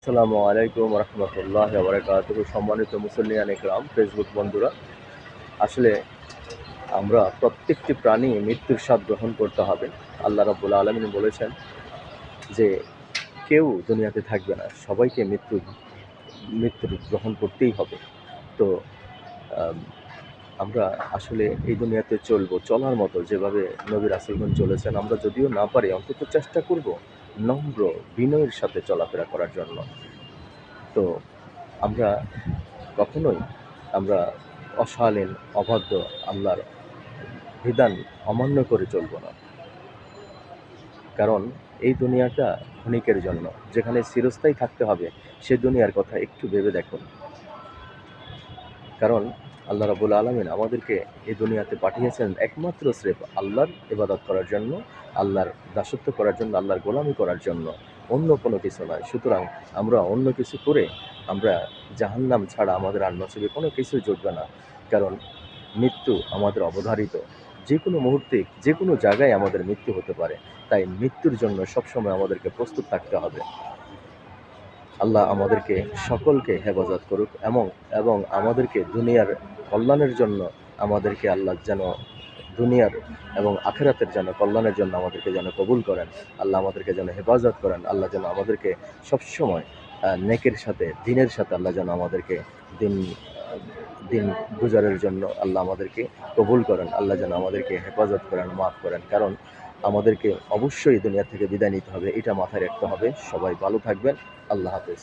আসসালামু আলাইকুম রহমতুল্লাহ বারাকাতুহু। সম্মানিত মুসল্লিয়ান ইকরাম, ফেসবুক বন্ধুরা, আসলে আমরা প্রত্যেকটি প্রাণী মৃত্যুর স্বাদ গ্রহণ করতে হবে। আল্লাহ রাব্বুল আলামিন বলেছেন যে কেউ দুনিয়াতে থাকবে না, সবাইকে মৃত্যুর গ্রহণ করতেই হবে। তো আম, আমরা আসলে এই দুনিয়াতে চলার মতো যেভাবে নবী রাসূলগণ চলেছেন, আমরা যদিও না পারি অন্তত চেষ্টা করব নম্র বিনয়ের সাথে চলাফেরা করার জন্য। তো আমরা কখনোই আমরা অশালীন, অবাধ্য, আল্লাহর বিধান অমান্য করে চলব না। কারণ এই দুনিয়াটা ক্ষণিকের জন্য, যেখানে চিরস্থায়ী থাকতে হবে সে দুনিয়ার কথা একটু ভেবে দেখুন। কারণ আল্লাহ রাব্বুল আলামিন আমাদেরকে এই দুনিয়াতে পাঠিয়েছেন একমাত্র স্রেফ আল্লাহর ইবাদত করার জন্য, আল্লাহর দাসত্ব করার জন্য, আল্লাহর গোলামি করার জন্য, অন্য কোনো কিছু নয়। সুতরাং আমরা অন্য কিছু করে আমরা জাহান্নাম ছাড়া আমাদের আর নসিবে কোনো কিছুই জুটবে না। কারণ মৃত্যু আমাদের অবধারিত। যে কোনো মুহূর্তে যে কোনো জায়গায় আমাদের মৃত্যু হতে পারে। তাই মৃত্যুর জন্য সবসময় আমাদেরকে প্রস্তুত থাকতে হবে। আল্লাহ আমাদেরকে সকলকে হেফাজত করুক এবং এবং আমাদেরকে দুনিয়ার কল্যাণের জন্য আমাদেরকে আল্লাহ যেন দুনিয়ার এবং আখিরাতের যেন কল্যাণের জন্য আমাদেরকে যেন কবুল করেন। আল্লাহ আমাদেরকে যেন হেফাজত করেন। আল্লাহ যেন আমাদেরকে সবসময় নেকের সাথে দিনের সাথে আল্লাহ যেন আমাদেরকে দিন দিন গুজারের জন্য আল্লাহ আমাদেরকে কবুল করেন। আল্লাহ যেন আমাদেরকে হেফাজত করেন, মাফ করেন। কারণ আমাদেরকে অবশ্যই দুনিয়া থেকে বিদায় নিতে হবে, এটা মাথায় রাখতে হবে। সবাই ভালো থাকবেন। আল্লাহ হাফেজ।